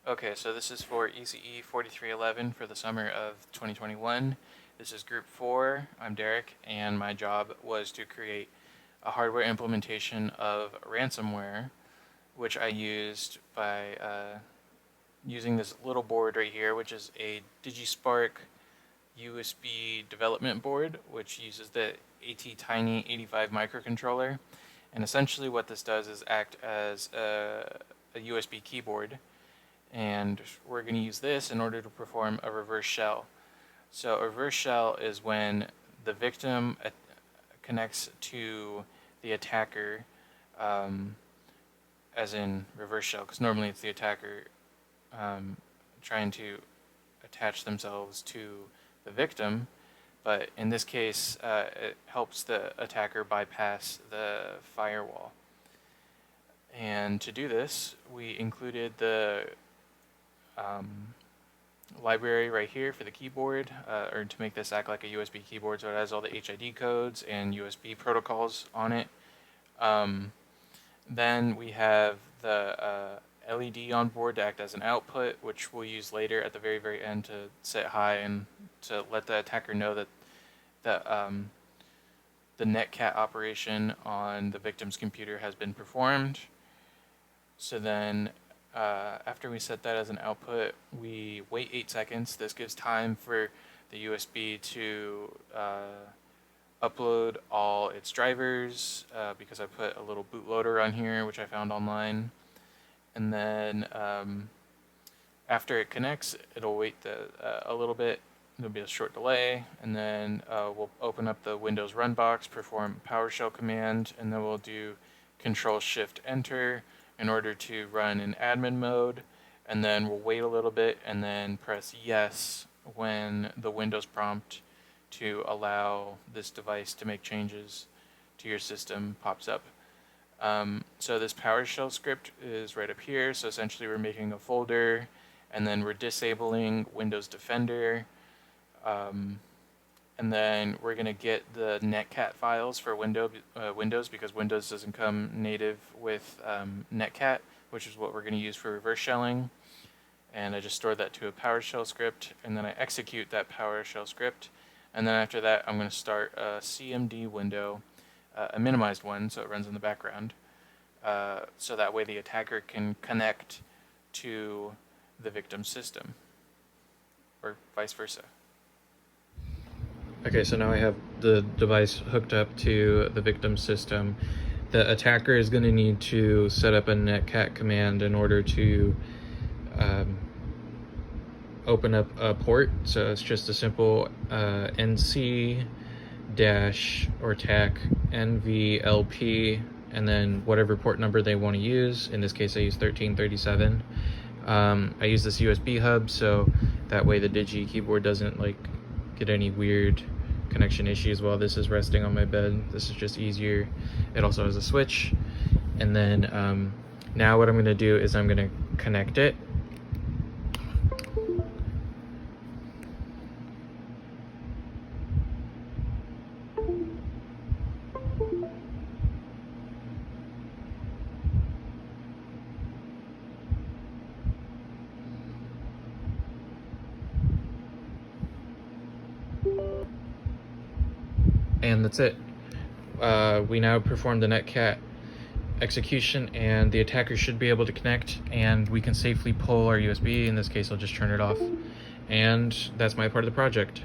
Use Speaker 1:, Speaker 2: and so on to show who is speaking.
Speaker 1: Okay, so this is for ECE 4311 for the summer of 2021. This is Group 4. I'm Derek, and my job was to create a hardware implementation of ransomware, which I used by using this little board right here, which is a DigiSpark USB development board, which uses the AT-Tiny 85 microcontroller. And essentially what this does is act as a USB keyboard, and we're going to use this in order to perform a reverse shell. So a reverse shell is when the victim connects to the attacker, as in reverse shell, because normally it's the attacker trying to attach themselves to the victim, but in this case it helps the attacker bypass the firewall. And to do this, we included the library right here for the keyboard, or to make this act like a USB keyboard, so it has all the HID codes and USB protocols on it. Then we have the LED on board to act as an output, which we'll use later at the very end to set high and to let the attacker know that the netcat operation on the victim's computer has been performed. So then after we set that as an output, we wait 8 seconds. This gives time for the USB to upload all its drivers, because I put a little bootloader on here, which I found online. And then after it connects, it'll wait a little bit. There'll be a short delay, and then we'll open up the Windows run box, perform PowerShell command, and then we'll do Control-Shift-Enter in order to run in admin mode, and then we'll wait a little bit and then press yes when the Windows prompt to allow this device to make changes to your system pops up. So this PowerShell script is right up here. So essentially we're making a folder, and then we're disabling Windows Defender, and then we're going to get the netcat files for Windows, because Windows doesn't come native with netcat, which is what we're going to use for reverse shelling. And I just store that to a PowerShell script, and then I execute that PowerShell script. And then after that, I'm going to start a CMD window, a minimized one, so it runs in the background, so that way the attacker can connect to the victim's system, or vice versa. Okay, so now I have the device hooked up to the victim's system. The attacker is going to need to set up a netcat command in order to open up a port. So it's just a simple nc dash or tac nvlp, and then whatever port number they want to use. In this case I use 1337. I use this USB hub, so that way the Digi keyboard doesn't get any weird connection issues while this is resting on my bed. This is just easier. It also has a switch. And then now what I'm going to do is I'm going to connect it. And that's it. We now perform the netcat execution, and the attacker should be able to connect, and we can safely pull our USB. In this case, I'll just turn it off. And that's my part of the project.